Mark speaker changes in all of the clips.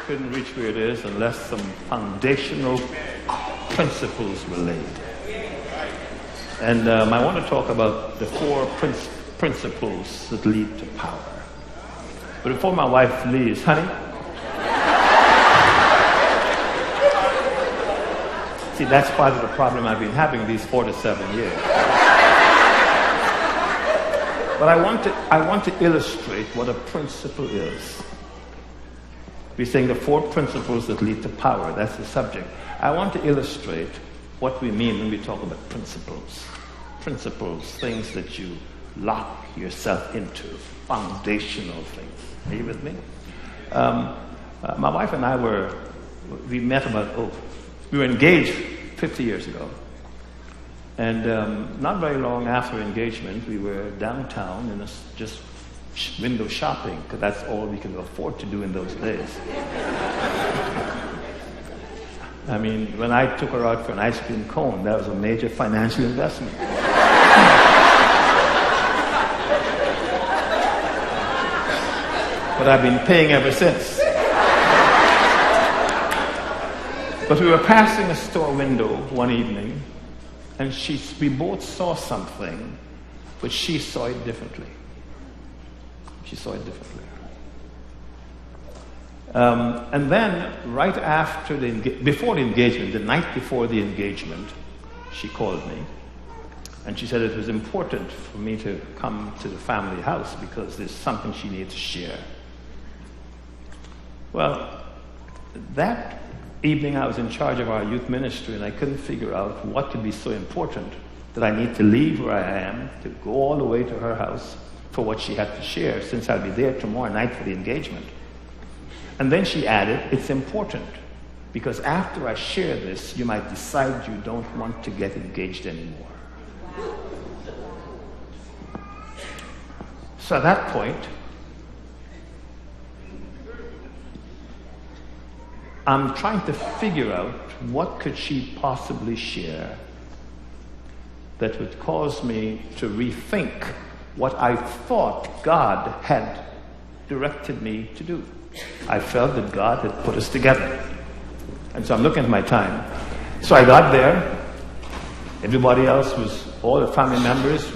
Speaker 1: couldn't reach where it is unless some foundational principles were laid. And I want to talk about the four principles that lead to power. But before my wife leaves, honey, see, that's part of the problem I've been having these 4 to 7 years. But I want to illustrate what a principle is. We're saying the four principles that lead to power. That's the subject. I want to illustrate what we mean when we talk about principles. Principles, things that you lock yourself into, foundational things. Are you with me? My wife and I we met we were engaged 50 years ago. And not very long after engagement, we were downtown and just window shopping, because that's all we could afford to do in those days. I mean, when I took her out for an ice cream cone, that was a major financial investment. But I've been paying ever since. But we were passing a store window one evening, and we both saw something, but she saw it differently. She saw it differently. And then, right after before the engagement, the night before the engagement, she called me, and she said it was important for me to come to the family house because there's something she needs to share. Well, that evening I was in charge of our youth ministry, and I couldn't figure out what could be so important that I need to leave where I am to go all the way to her house for what she had to share, since I'll be there tomorrow night for the engagement. And then she added, it's important because after I share this, you might decide you don't want to get engaged anymore. So at that point, I'm trying to figure out what could she possibly share that would cause me to rethink what I thought God had directed me to do. I felt that God had put us together. And so I'm looking at my time. So I got there. Everybody else all the family members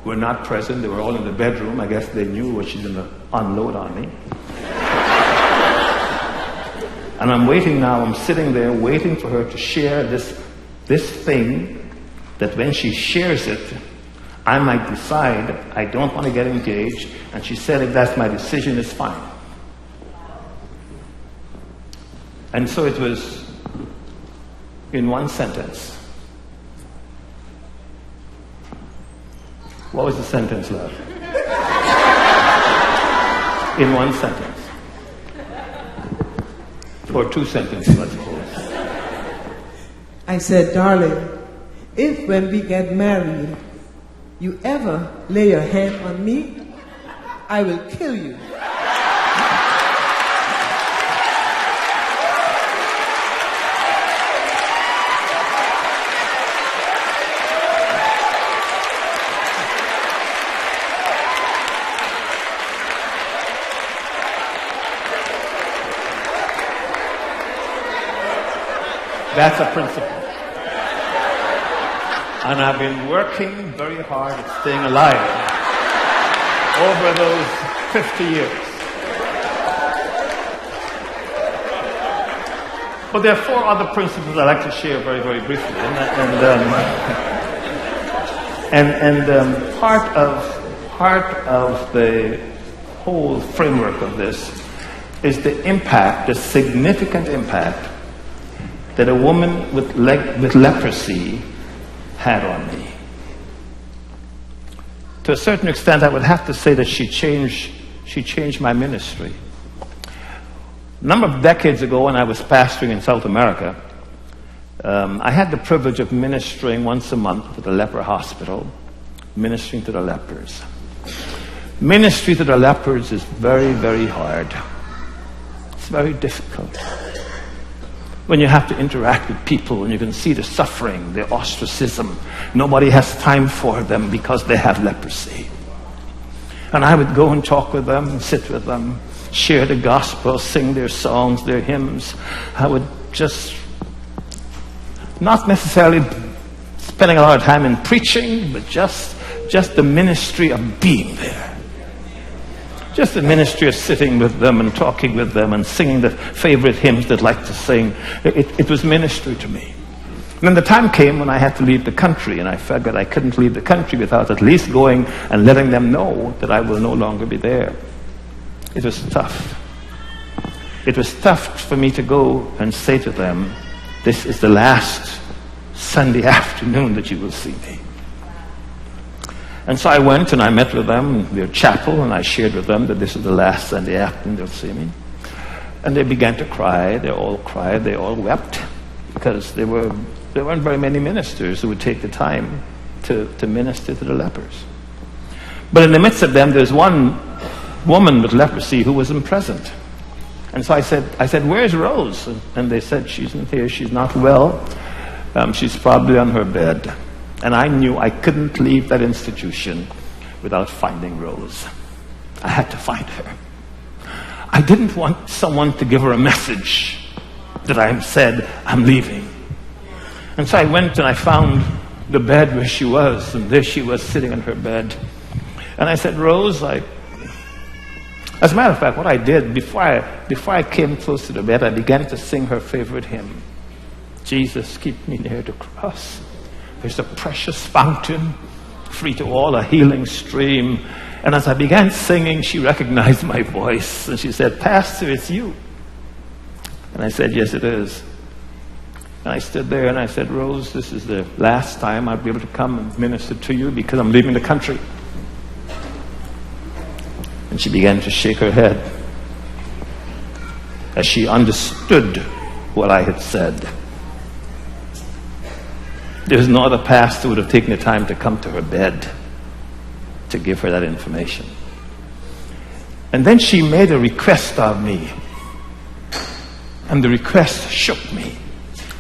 Speaker 1: were not present. They were all in the bedroom. I guess they knew what she's going to unload on me. And I'm waiting now, I'm sitting there waiting for her to share this thing that when she shares it, I might decide I don't want to get engaged. And she said, if that's my decision, it's fine. And so it was in one sentence. What was the sentence, love? In one sentence. Or two sentences, I suppose.
Speaker 2: I said, darling, if when we get married, you ever lay your hand on me, I will kill you.
Speaker 1: That's a principle. And I've been working very hard at staying alive over those 50 years. But there are four other principles I'd like to share very, very briefly. Part of the whole framework of this is the significant impact that a woman with leprosy had on me. To a certain extent, I would have to say that she changed my ministry. A number of decades ago, when I was pastoring in South America, I had the privilege of ministering once a month at a leper hospital, ministering to the lepers. Ministry to the lepers is very, very hard. It's very difficult. When you have to interact with people and you can see the suffering, the ostracism. Nobody has time for them because they have leprosy. And I would go and talk with them and sit with them. share the gospel, sing their songs, their hymns. I would just, not necessarily spending a lot of time in preaching, but just the ministry of being there. Just the ministry of sitting with them and talking with them and singing the favorite hymns they'd like to sing. It was ministry to me. And then the time came when I had to leave the country, and I figured I couldn't leave the country without at least going and letting them know that I will no longer be there. It was tough. It was tough for me to go and say to them, this is the last Sunday afternoon that you will see me. And so I went and I met with them in their chapel, and I shared with them that this is the last Sunday afternoon they'll see me. And they began to cry. They all cried. They all wept, because there weren't very many ministers who would take the time to minister to the lepers. But in the midst of them, there's one woman with leprosy who wasn't present. And so I said, where's Rose? And they said, she's not here. She's not well. She's probably on her bed. And I knew I couldn't leave that institution without finding Rose. I had to find her. I didn't want someone to give her a message that I said, I'm leaving. And so I went and I found the bed where she was, and there she was sitting on her bed. And I said, Rose, as a matter of fact, what I did, before I came close to the bed, I began to sing her favorite hymn. Jesus, keep me near the cross. There's a precious fountain, free to all, a healing stream. And as I began singing, she recognized my voice. And she said, Pastor, it's you. And I said, yes, it is. And I stood there and I said, Rose, this is the last time I'll be able to come and minister to you, because I'm leaving the country. And she began to shake her head as she understood what I had said. There's no other pastor who would have taken the time to come to her bed to give her that information. And then she made a request of me. And the request shook me.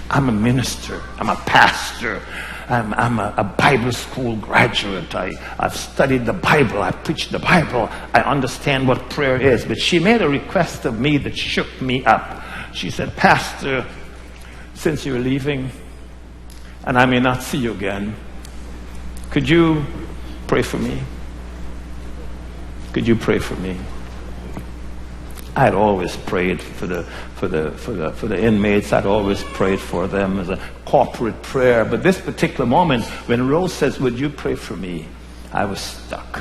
Speaker 1: I'm a minister. I'm a pastor. I'm a Bible school graduate. I've studied the Bible. I've preached the Bible. I understand what prayer is. But she made a request of me that shook me up. She said, Pastor, since you're leaving, and I may not see you again, could you pray for me? Could you pray for me? I had always prayed for the inmates. I'd always prayed for them as a corporate prayer. But this particular moment, when Rose says, would you pray for me? I was stuck.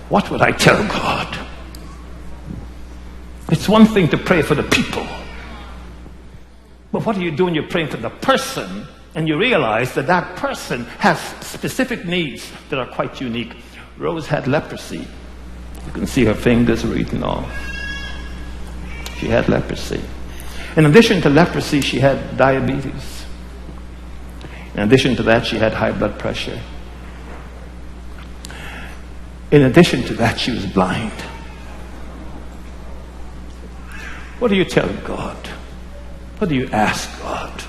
Speaker 1: What would I tell God? It's one thing to pray for the people. But what do you do when you're praying for the person and you realize that that person has specific needs that are quite unique? Rose had leprosy. You can see her fingers were eaten off. She had leprosy. In addition to leprosy, she had diabetes. In addition to that, she had high blood pressure. In addition to that, she was blind. What do you tell God? What do you ask God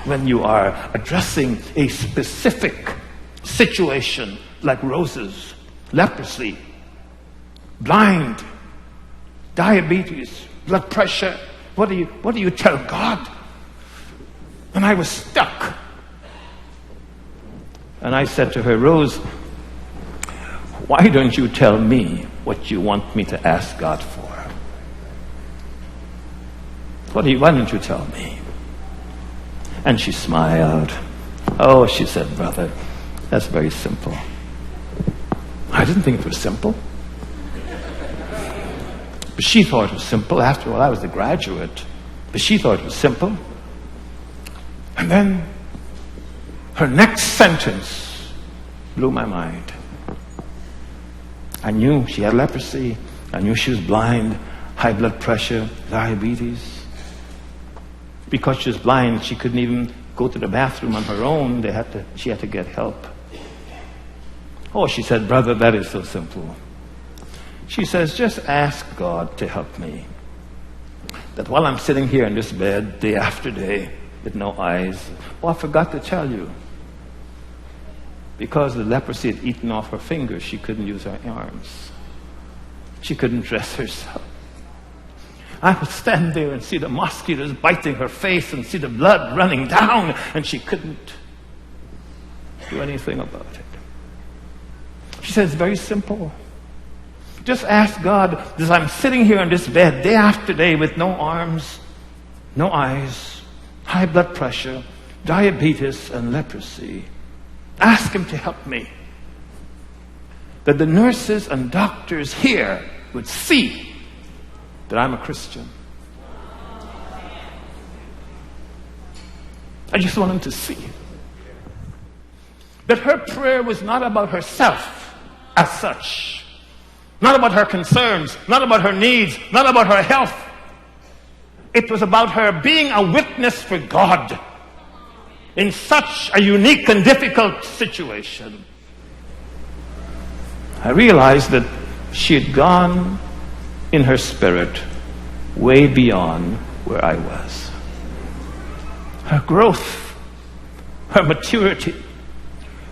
Speaker 1: when you are addressing a specific situation like Rose's leprosy, blind, diabetes, blood pressure? What do you tell God? And I was stuck. And I said to her, Rose, why don't you tell me what you want me to ask God for? Why don't you tell me? And she smiled. Oh, she said, brother, that's very simple. I didn't think it was simple. But she thought it was simple. After all, I was a graduate. But she thought it was simple. And then her next sentence blew my mind. I knew she had leprosy. I knew she was blind, high blood pressure, diabetes. Because she was blind, she couldn't even go to the bathroom on her own. She had to get help. Oh, she said, brother, that is so simple. She says, just ask God to help me. That while I'm sitting here in this bed, day after day, with no eyes, I forgot to tell you. Because the leprosy had eaten off her fingers, she couldn't use her arms. She couldn't dress herself. I would stand there and see the mosquitoes biting her face and see the blood running down, and she couldn't do anything about it. She said, it's very simple. Just ask God, as I'm sitting here on this bed day after day with no arms, no eyes, high blood pressure, diabetes, and leprosy. Ask Him to help me. That the nurses and doctors here would see that I'm a Christian. I just want them to see that her prayer was not about herself as such, not about her concerns, not about her needs, not about her health. It was about her being a witness for God in such a unique and difficult situation. I realized that she had gone in her spirit way beyond where I was. Her growth, her maturity,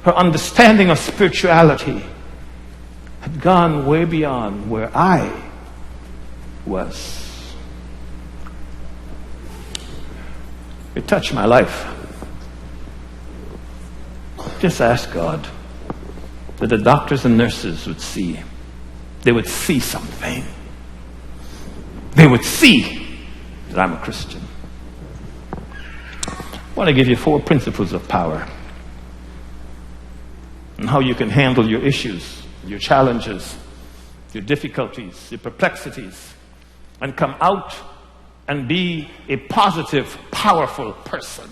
Speaker 1: her understanding of spirituality had gone way beyond where I was. It touched my life. Just ask God that the doctors and nurses would see. They would see something. They would see that I'm a Christian. I want to give you 4 principles of power and how you can handle your issues, your challenges, your difficulties, your perplexities, and come out and be a positive, powerful person.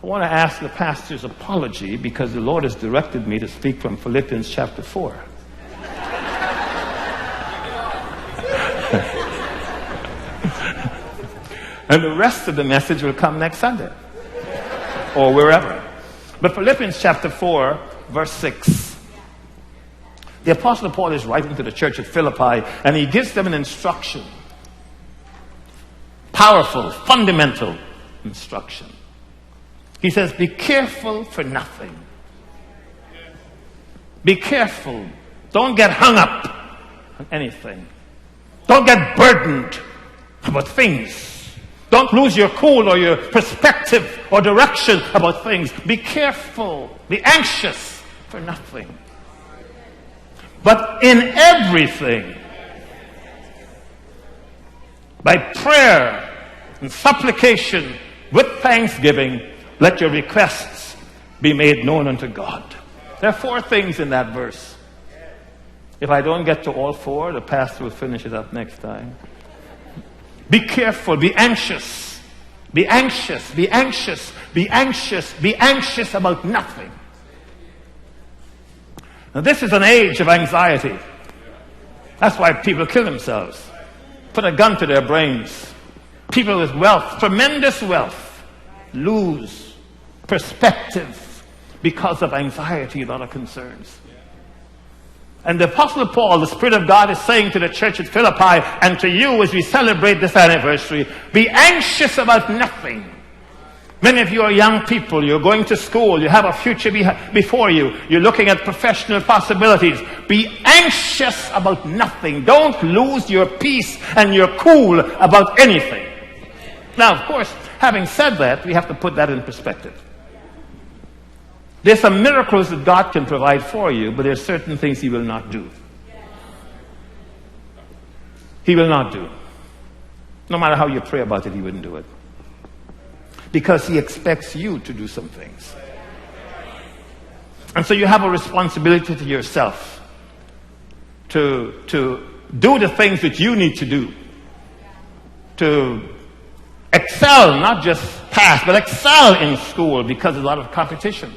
Speaker 1: I want to ask the pastor's apology because the Lord has directed me to speak from Philippians chapter 4. And the rest of the message will come next Sunday or wherever. But Philippians chapter 4, verse 6. The Apostle Paul is writing to the church at Philippi, and he gives them an instruction. Powerful, fundamental instruction. He says, be careful for nothing. Be careful. Don't get hung up on anything. Don't get burdened about things. Don't lose your cool or your perspective or direction about things. Be careful. Be anxious for nothing. But in everything, by prayer and supplication with thanksgiving, let your requests be made known unto God. There are 4 things in that verse. If I don't get to all 4, the pastor will finish it up next time. Be careful, be anxious. Be anxious, be anxious, be anxious, be anxious about nothing. Now this is an age of anxiety. That's why people kill themselves. Put a gun to their brains. People with wealth, tremendous wealth, lose perspective because of anxiety and other concerns. And the Apostle Paul, the Spirit of God, is saying to the church at Philippi and to you as we celebrate this anniversary, be anxious about nothing. Many of you are young people. You're going to school. You have a future before you. You're looking at professional possibilities. Be anxious about nothing. Don't lose your peace and your cool about anything. Now, of course, having said that, we have to put that in perspective. There's some miracles that God can provide for you, but there are certain things He will not do. He will not do. No matter how you pray about it, He wouldn't do it. Because He expects you to do some things. And so you have a responsibility to yourself to do the things that you need to do. To excel, not just pass, but excel in school because there's a lot of competition.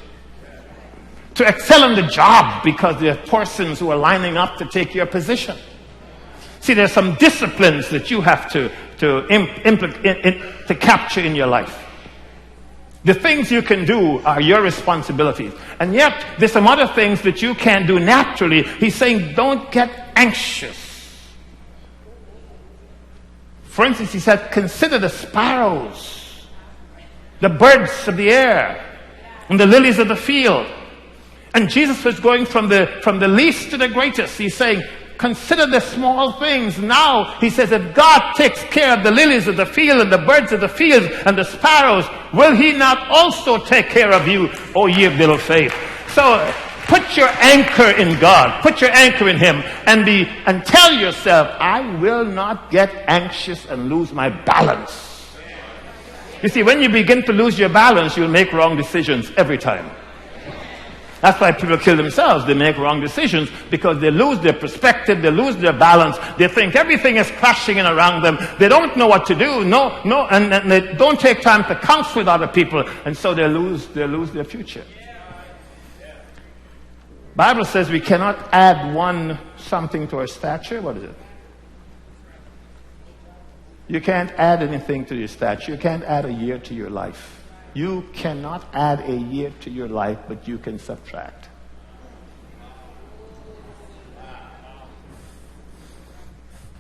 Speaker 1: To excel in the job because there are persons who are lining up to take your position. See, there's some disciplines that you have to capture in your life. The things you can do are your responsibilities. And yet, there's some other things that you can do naturally. He's saying, don't get anxious. For instance, he said, consider the sparrows, the birds of the air, and the lilies of the field. And Jesus was going from the least to the greatest. He's saying, Consider the small things. Now, he says, if God takes care of the lilies of the field and the birds of the field and the sparrows, will he not also take care of you, O ye of little faith? So, put your anchor in God. Put your anchor in him and tell yourself, I will not get anxious and lose my balance. You see, when you begin to lose your balance, you'll make wrong decisions every time. That's why people kill themselves. They make wrong decisions because they lose their perspective, they lose their balance. They think everything is crashing in around them. They don't know what to do. And they don't take time to counsel with other people, and so they lose their future. Bible says we cannot add something to our stature. What is it? You can't add anything to your stature. You can't add a year to your life. You cannot add a year to your life, but you can subtract.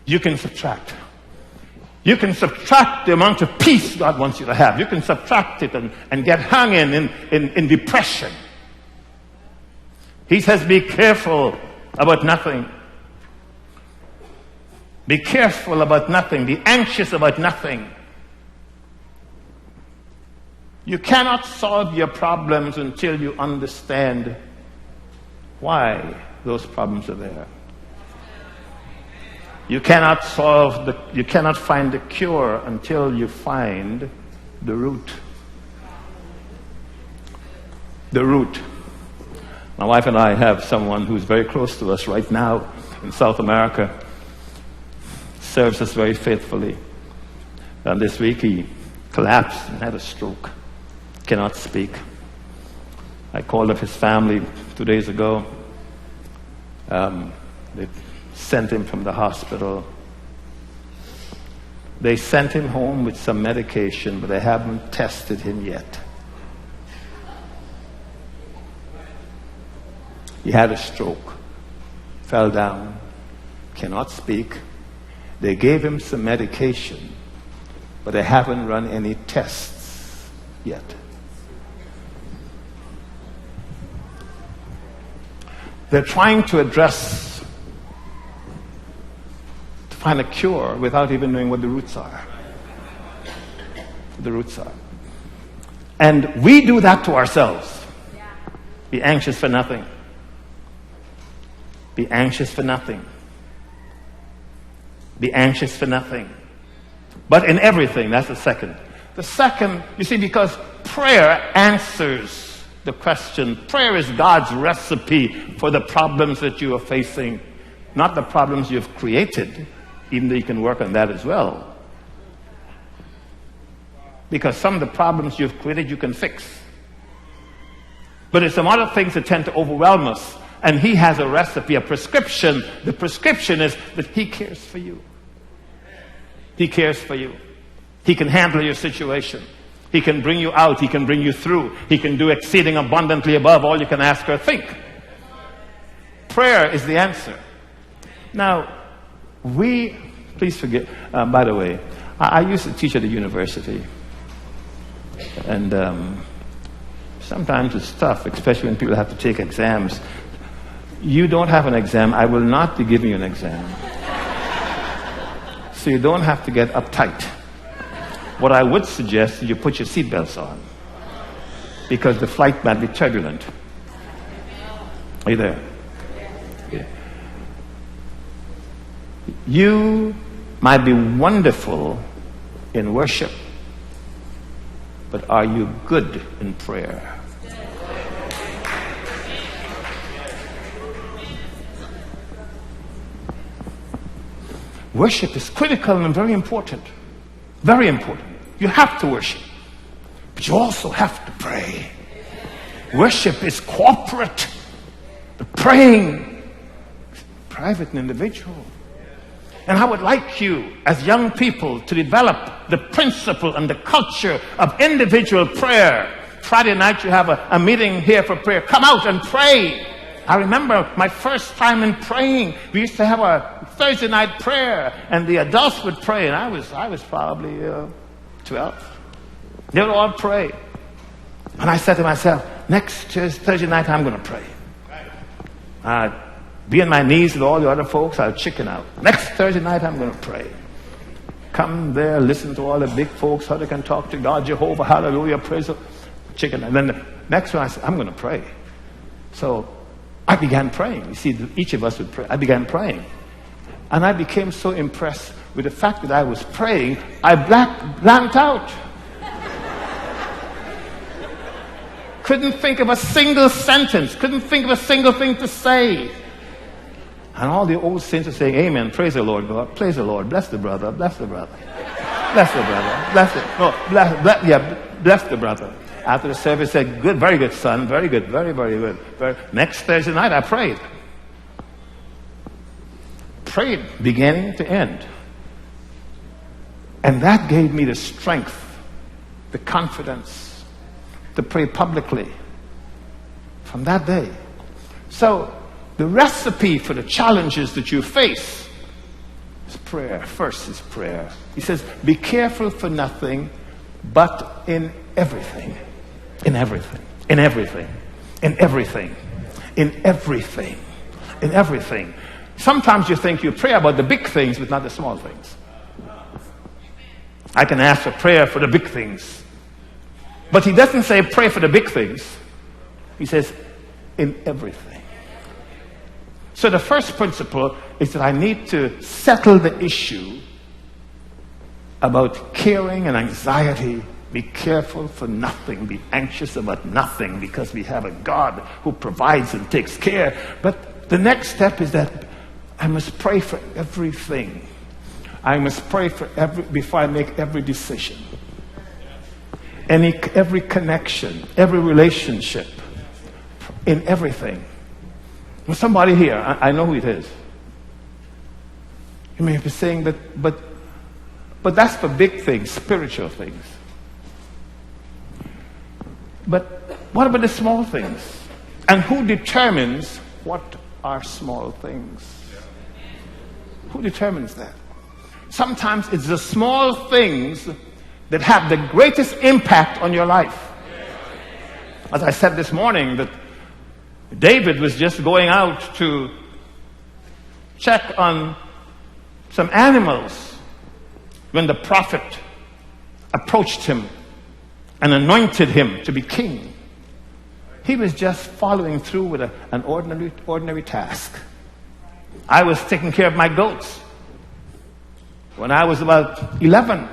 Speaker 1: You can subtract. You can subtract the amount of peace God wants you to have. You can subtract it and get hung in depression. He says, be careful about nothing. Be careful about nothing. Be anxious about nothing. You cannot solve your problems until you understand why those problems are there. You cannot find the cure until you find the root. The root. My wife and I have someone who's very close to us right now in South America. Serves us very faithfully. And this week he collapsed and had a stroke. Cannot speak. I called up his family 2 days ago. They sent him from the hospital. They sent him home with some medication, but they haven't tested him yet. He had a stroke, fell down, cannot speak. They gave him some medication, but they haven't run any tests yet. They're trying to find a cure without even knowing what the roots are. The roots are. And we do that to ourselves. Be anxious for nothing. Be anxious for nothing. Be anxious for nothing. But in everything, that's the second. The second, you see, because prayer answers the question. Prayer is God's recipe for the problems that you are facing, not the problems you've created, even though you can work on that as well. Because some of the problems you've created you can fix. But it's some other things that tend to overwhelm us. And he has a recipe, a prescription. The prescription is that he cares for you. He cares for you. He can handle your situation. He can bring you out. He can bring you through. He can do exceeding abundantly above all you can ask or think. Prayer is the answer. Now, please forget, by the way, I used to teach at a university. And sometimes it's tough, especially when people have to take exams. You don't have an exam. I will not be giving you an exam. So you don't have to get uptight. What I would suggest is you put your seatbelts on, because the flight might be turbulent. Are you there? Yeah. You might be wonderful in worship, but are you good in prayer? Worship is critical and very important. Very important. You have to worship, but you also have to pray. Worship is corporate. The praying is private and individual. And I would like you, as young people, to develop the principle and the culture of individual prayer. Friday night you have a meeting here for prayer. Come out and pray. I remember my first time in praying. We used to have a Thursday night prayer, and the adults would pray, and I was probably 12. They would all pray. And I said to myself, next Thursday night I'm going to pray. be on my knees with all the other folks, I'll chicken out. Next Thursday night, I'm going to pray. Come there, listen to all the big folks, how they can talk to God, Jehovah, hallelujah, praise the chicken. And then the next one, I said, I'm going to pray. So I began praying. You see, each of us would pray. I began praying. And I became so impressed with the fact that I was praying, I blanked out. Couldn't think of a single sentence. Couldn't think of a single thing to say. And all the old saints are saying, amen, praise the Lord, God, praise the Lord, bless the brother, bless the brother. Bless the brother, bless it. No, bless the brother. After the service said, good, very good, son, very good, very, very good. Next Thursday night, I prayed. Prayed beginning to end. And that gave me the strength, the confidence to pray publicly from that day. So, the recipe for the challenges that you face is prayer. First is prayer. He says, be careful for nothing, but in everything. In everything. In everything. In everything. In everything. In everything. Sometimes you think you pray about the big things, but not the small things. I can ask for prayer for the big things. But he doesn't say pray for the big things. He says, in everything. So the first principle is that I need to settle the issue about caring and anxiety. Be careful for nothing. Be anxious about nothing, because we have a God who provides and takes care. But the next step is that I must pray for everything. I must pray for before I make every decision. Every connection, every relationship, in everything. There's somebody here, I know who it is. You may be saying that, but that's for big things, spiritual things. But what about the small things? And who determines what are small things? Who determines that? Sometimes it's the small things that have the greatest impact on your life. As I said this morning, that David was just going out to check on some animals when the prophet approached him and anointed him to be king. He was just following through with an ordinary task. I was taking care of my goats. When I was about 11,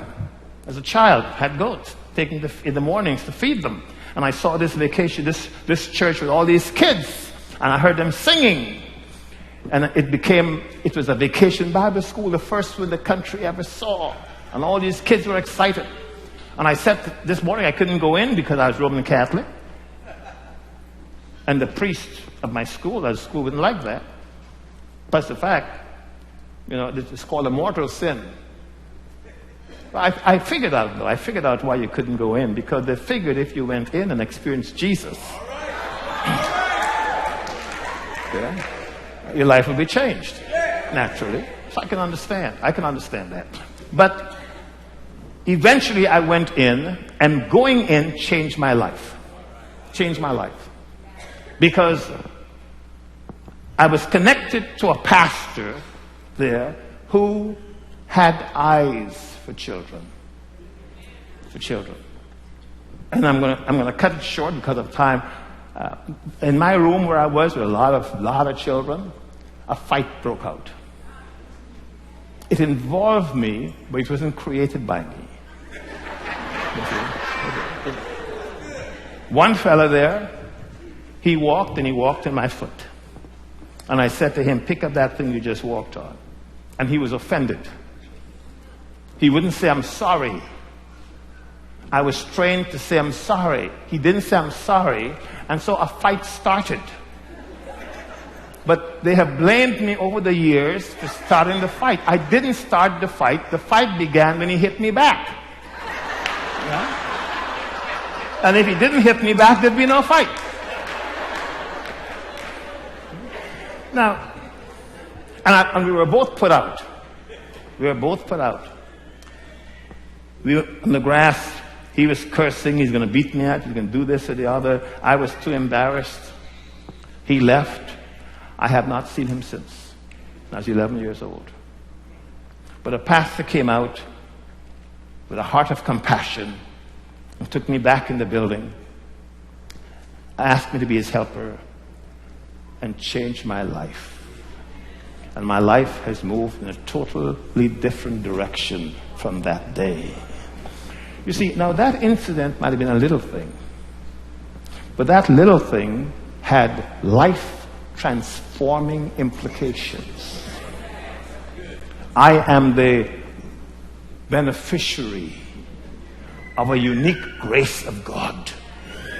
Speaker 1: as a child, had goats, taking in the mornings to feed them. And I saw this this church with all these kids, and I heard them singing. And it was a vacation Bible school, the first one the country ever saw. And all these kids were excited. And I said this morning I couldn't go in because I was Roman Catholic. And the priest of my school, the school wouldn't like that. Plus the fact, it's called a mortal sin. I figured out, though. I figured out why you couldn't go in, because they figured if you went in and experienced Jesus, your life would be changed, naturally. So I can understand that. But eventually I went in, and going in changed my life. Because I was connected to a pastor there who had eyes for children. And I'm going to cut it short because of time. In my room where I was with a lot of children, a fight broke out. It involved me, but it wasn't created by me. One fella there, he walked in my foot. And I said to him, pick up that thing you just walked on. And he was offended. He wouldn't say, I'm sorry. I was trained to say, I'm sorry. He didn't say, I'm sorry. And so a fight started. But they have blamed me over the years for starting the fight. I didn't start the fight. The fight began when he hit me back. Yeah? And if he didn't hit me back, there'd be no fight. Now, and we were both put out. We were on the grass. He was cursing. He's going to beat me out. He's going to do this or the other. I was too embarrassed. He left. I have not seen him since. I was 11 years old. But a pastor came out with a heart of compassion and took me back in the building, asked me to be his helper, and changed my life. And my life has moved in a totally different direction from that day. You see, now that incident might have been a little thing, but that little thing had life-transforming implications. I am the beneficiary of a unique grace of God,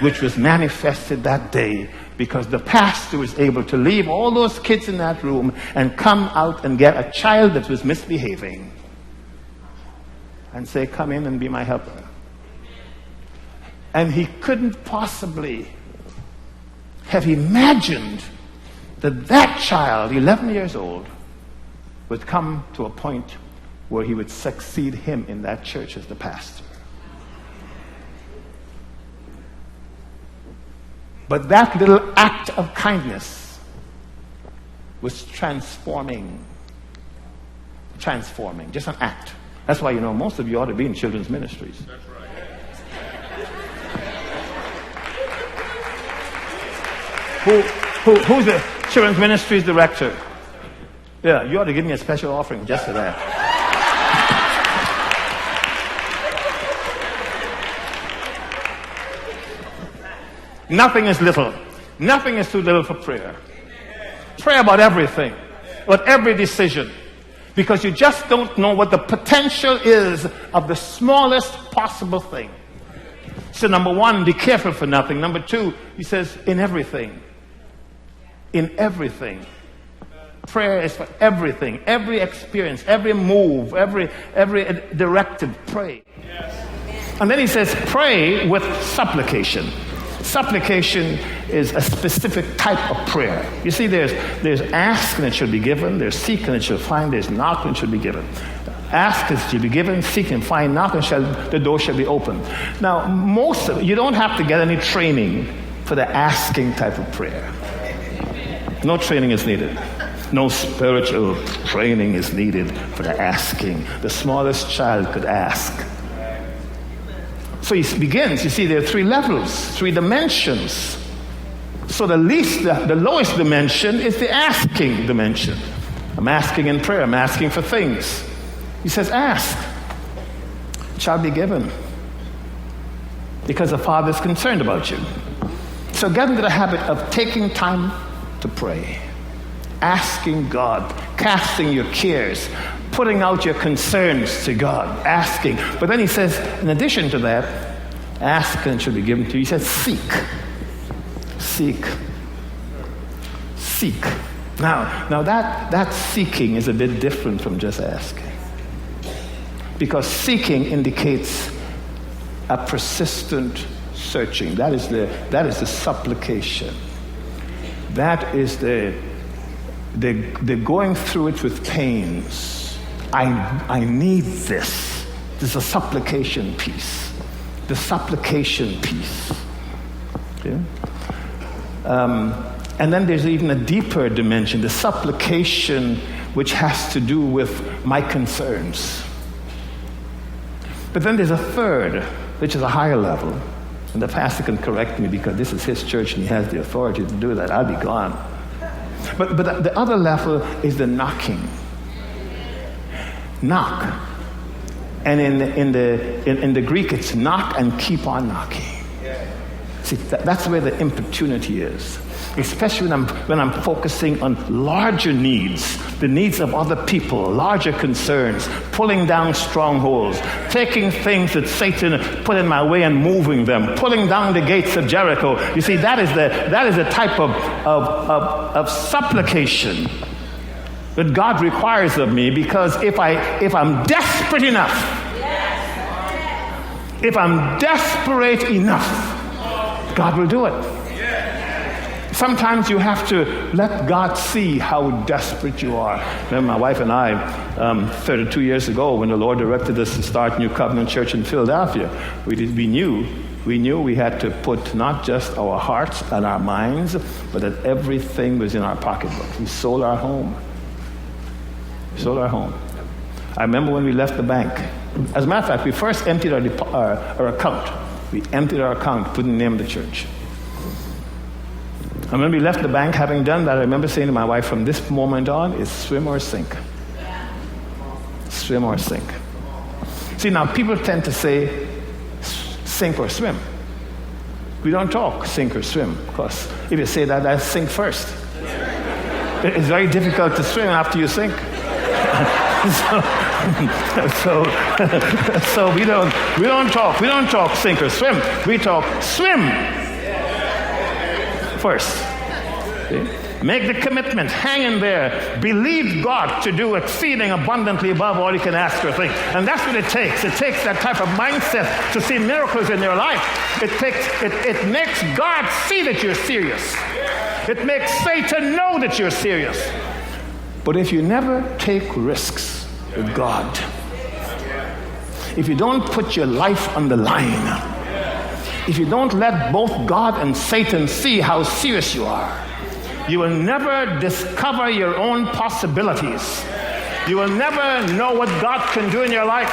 Speaker 1: which was manifested that day because the pastor was able to leave all those kids in that room and come out and get a child that was misbehaving and say, come in and be my helper. And he couldn't possibly have imagined that that child, 11 years old, would come to a point where he would succeed him in that church as the pastor. But that little act of kindness was transforming, just an act. That's why, most of you ought to be in children's ministries.
Speaker 3: That's right.
Speaker 1: Who's the children's ministries director? Yeah, you ought to give me a special offering just for that. Nothing is little. Nothing is too little for prayer. Pray about everything, about every decision, because you just don't know what the potential is of the smallest possible thing. So number one, be careful for nothing. Number two, he says, in everything. In everything. Prayer is for everything, every experience, every move, every directive. Pray. And then he says, pray with supplication. Supplication is a specific type of prayer. You see, there's ask and it should be given. There's seek and it shall find. There's knock and it should be given. Ask and it shall be given. Seek and find. Knock and the door shall be opened. Now, you don't have to get any training for the asking type of prayer. No training is needed. No spiritual training is needed for the asking. The smallest child could ask. So he begins, you see, there are 3 levels, 3 dimensions. So the lowest dimension is the asking dimension. I'm asking in prayer, I'm asking for things. He says, ask, it shall be given. Because the Father is concerned about you. So get into the habit of taking time to pray. Asking God, casting your cares, putting out your concerns to God, asking. But then he says, in addition to that, ask and it shall be given to you. He says, seek. Seek. Seek. Now that seeking is a bit different from just asking. Because seeking indicates a persistent searching. That is the supplication. That is the going through it with pains. I need this. There's a supplication piece. The supplication piece. Okay? And then there's even a deeper dimension, the supplication which has to do with my concerns. But then there's a third, which is a higher level. And the pastor can correct me because this is his church and he has the authority to do that. I'll be gone. But the other level is the knocking. Knock. And in the Greek, it's knock and keep on knocking. See, that's where the importunity is. Especially when I'm focusing on larger needs, the needs of other people, larger concerns, pulling down strongholds, taking things that Satan put in my way and moving them, pulling down the gates of Jericho. You see, that is the type of supplication that God requires of me, because if I'm desperate enough, if I'm desperate enough, God will do it. Sometimes you have to let God see how desperate you are. Remember, my wife and I, 32 years ago, when the Lord directed us to start New Covenant Church in Philadelphia, we knew we had to put not just our hearts and our minds, but that everything was in our pocketbook. We sold our home. I remember when we left the bank. As a matter of fact, we first emptied our account. We emptied our account, put in the name of the church. And when we left the bank, having done that, I remember saying to my wife, from this moment on, it's swim or sink. Swim or sink. See, now people tend to say sink or swim. We don't talk sink or swim, because if you say that, that's sink first. It's very difficult to swim after you sink. So we don't talk sink or swim. We talk swim first. See? Make the commitment, hang in there, believe God to do exceeding abundantly above all you can ask or think. And that's what it takes. It takes that type of mindset to see miracles in your life. It makes God see that you're serious. It makes Satan know that you're serious. But if you never take risks with God, if you don't put your life on the line, if you don't let both God and Satan see how serious you are, you will never discover your own possibilities. You will never know what God can do in your life.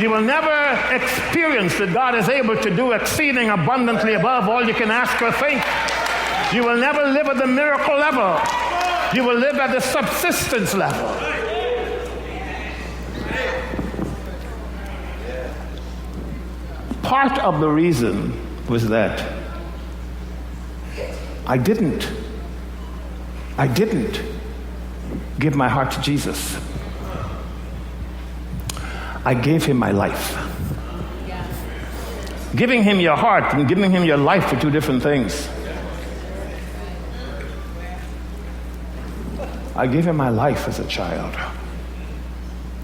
Speaker 1: You will never experience that God is able to do exceeding abundantly above all you can ask or think. You will never live at the miracle level. You will live at the subsistence level. Part of the reason was that I didn't give my heart to Jesus. I gave him my life. Giving him your heart and giving him your life are two different things. I gave him my life as a child.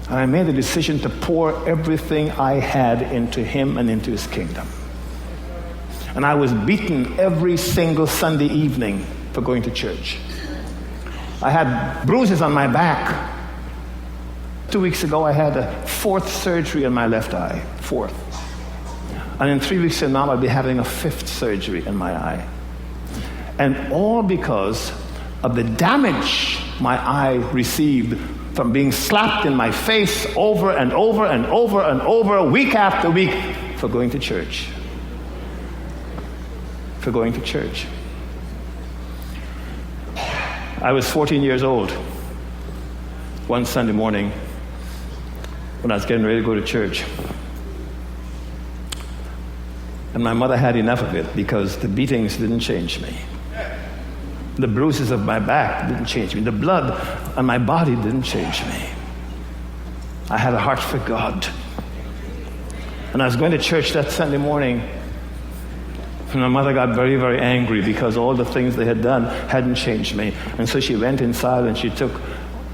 Speaker 1: And I made the decision to pour everything I had into him and into his kingdom. And I was beaten every single Sunday evening for going to church. I had bruises on my back. 2 weeks ago, I had a 4th surgery on my left eye. 4th. And in 3 weeks from now, I'll be having a 5th surgery in my eye. And all because of the damage my eye received from being slapped in my face over and over and over and over, week after week, for going to church. For going to church. I was 14 years old one Sunday morning when I was getting ready to go to church. And my mother had enough of it because the beatings didn't change me. The bruises of my back didn't change me. The blood on my body didn't change me. I had a heart for God. And I was going to church that Sunday morning, and my mother got very, very angry because all the things they had done hadn't changed me. And so she went inside and she took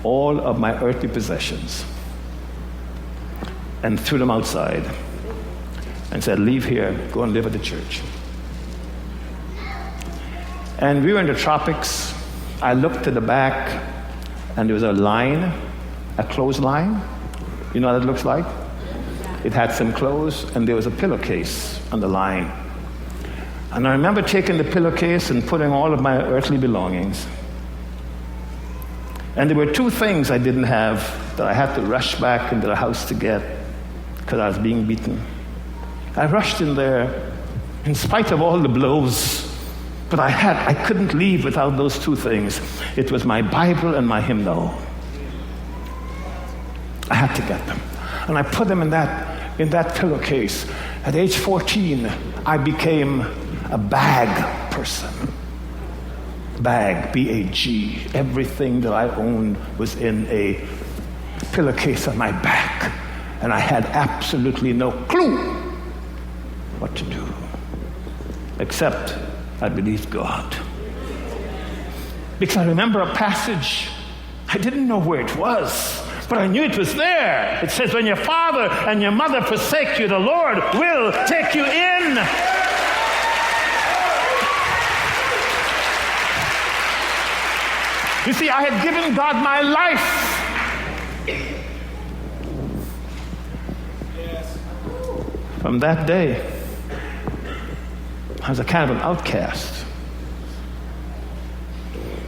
Speaker 1: all of my earthly possessions and threw them outside and said, "Leave here, go and live at the church." And we were in the tropics. I looked to the back, and there was a line, a clothesline. You know what it looks like? It had some clothes, and there was a pillowcase on the line. And I remember taking the pillowcase and putting all of my earthly belongings. And there were 2 things I didn't have that I had to rush back into the house to get because I was being beaten. I rushed in there in spite of all the blows. But I couldn't leave without those 2 things. It was my Bible and my hymnal. I had to get them. And I put them in that pillowcase. At age 14, I became a bag person. Bag, B-A-G. Everything that I owned was in a pillowcase on my back. And I had absolutely no clue what to do. Except I believed God. Because I remember a passage, I didn't know where it was, but I knew it was there. It says, when your father and your mother forsake you, the Lord will take you in. You see, I had given God my life. From that day, I was a kind of an outcast.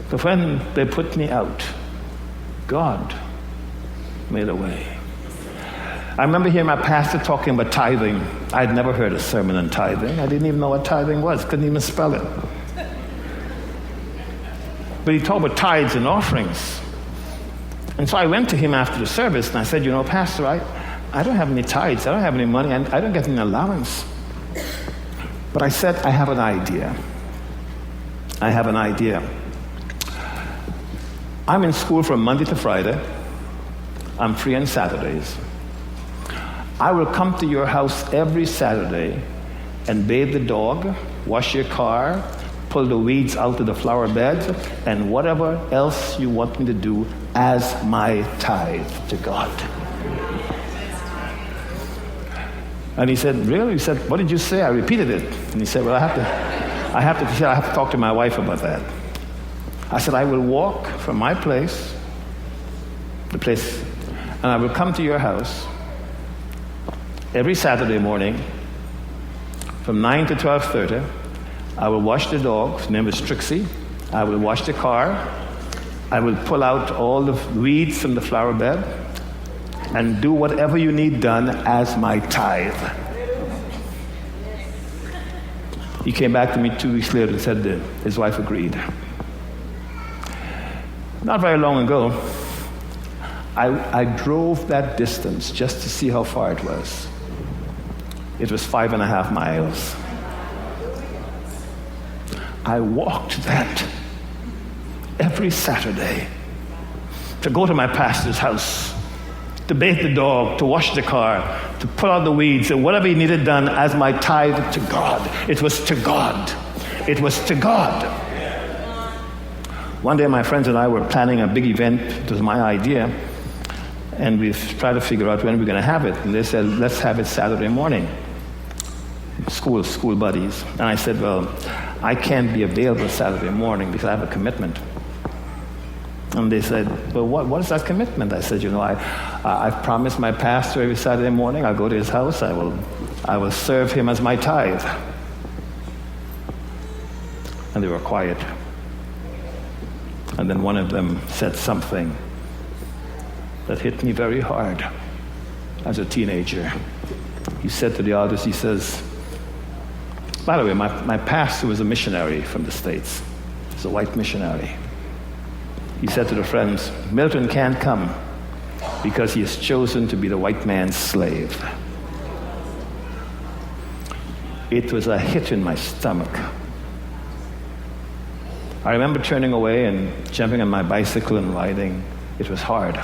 Speaker 1: But when they put me out, God made a way. I remember hearing my pastor talking about tithing. I'd never heard a sermon on tithing. I didn't even know what tithing was, couldn't even spell it. But he talked about tithes and offerings. And so I went to him after the service and I said, Pastor, I don't have any tithes, I don't have any money, and I don't get any allowance. But I said, I have an idea. I'm in school from Monday to Friday. I'm free on Saturdays. I will come to your house every Saturday and bathe the dog, wash your car, pull the weeds out of the flower beds, and whatever else you want me to do as my tithe to God. And he said, really? He said, what did you say? I repeated it. And he said, well, I have to talk to my wife about that. I said, I will walk from my place, and I will come to your house every Saturday morning from 9 to 12:30. I will wash the dog. His name is Trixie. I will wash the car. I will pull out all the weeds from the flower bed and do whatever you need done as my tithe. He came back to me 2 weeks later and said that his wife agreed. Not very long ago, I drove that distance just to see how far it was. It was 5.5 miles. I walked that every Saturday to go to my pastor's house, to bathe the dog, to wash the car, to pull out the weeds, and whatever he needed done as my tithe to God. It was to God. It was to God. One day my friends and I were planning a big event. It was my idea. And we tried to figure out when we're going to have it. And they said, let's have it Saturday morning. School buddies. And I said, well, I can't be available Saturday morning because I have a commitment. And they said, well, what is that commitment? I said, I've promised my pastor every Saturday morning I'll go to his house. I will serve him as my tithe. And they were quiet. And then one of them said something that hit me very hard as a teenager. He said to the others, he says, by the way, my pastor was a missionary from the States. He's a white missionary. He said to the friends, Milton can't come because he has chosen to be the white man's slave. It was a hit in my stomach. I remember turning away and jumping on my bicycle and riding. It was hard.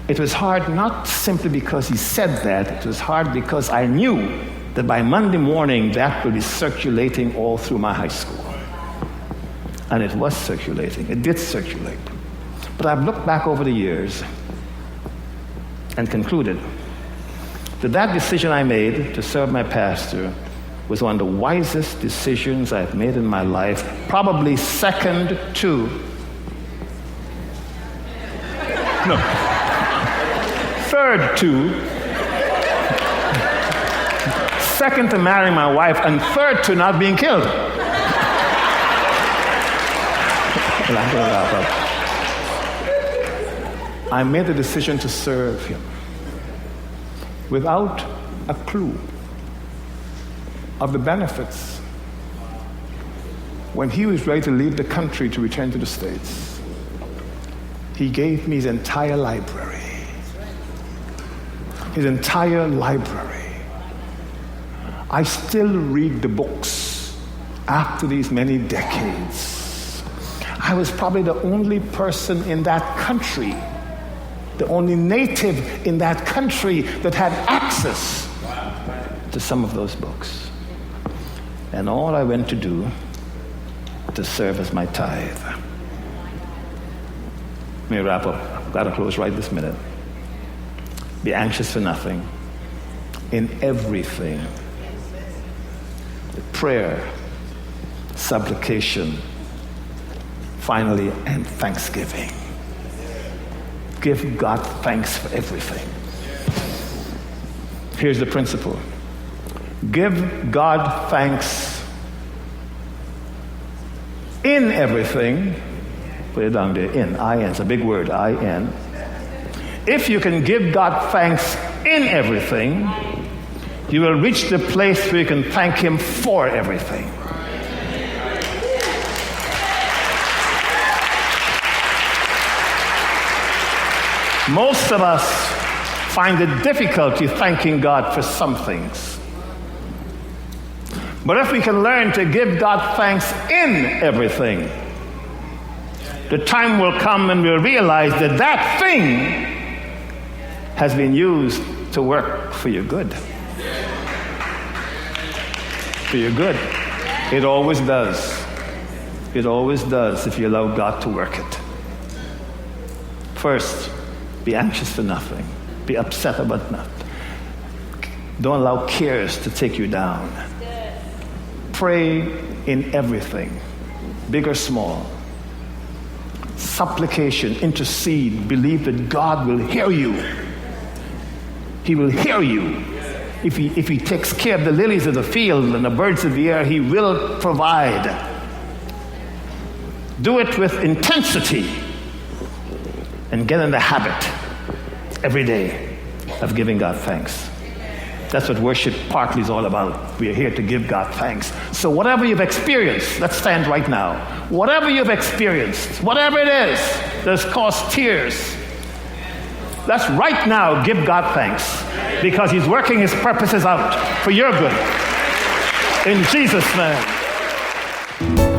Speaker 1: It was hard not simply because he said that. It was hard because I knew that by Monday morning that would be circulating all through my high school. And it was circulating. It did circulate. But I've looked back over the years and concluded that decision I made to serve my pastor was one of the wisest decisions I've made in my life, probably second to third to, second to marrying my wife, and third to not being killed. I made the decision to serve him without a clue of the benefits. When he was ready to leave the country to return to the States, he gave me his entire library. His entire library. I still read the books after these many decades. I was probably the only person in that country, the only native in that country that had access to some of those books. And all I went to do to serve as my tithe. Let me wrap up. I've got to close right this minute. Be anxious for nothing. In everything, prayer, supplication, Finally, and thanksgiving. Give God thanks for everything. Here's the principle. Give God thanks in everything. Put it down there, in, I-N, it's a big word, I-N. If you can give God thanks in everything, you will reach the place where you can thank Him for everything. Most of us find it difficulty thanking God for some things. But if we can learn to give God thanks in everything, the time will come when we'll realize that that thing has been used to work for your good. For your good. It always does. It always does if you allow God to work it. First, be anxious for nothing. Be upset about nothing. Don't allow cares to take you down. Pray in everything, big or small. Supplication, intercede, believe that God will hear you. He will hear you. If he takes care of the lilies of the field and the birds of the air, He will provide. Do it with intensity and get in the habit every day of giving God thanks. That's what worship partly is all about. We are here to give God thanks. So whatever you've experienced, let's stand right now. Whatever you've experienced, whatever it is that's caused tears, let's right now give God thanks because He's working His purposes out for your good. In Jesus' name.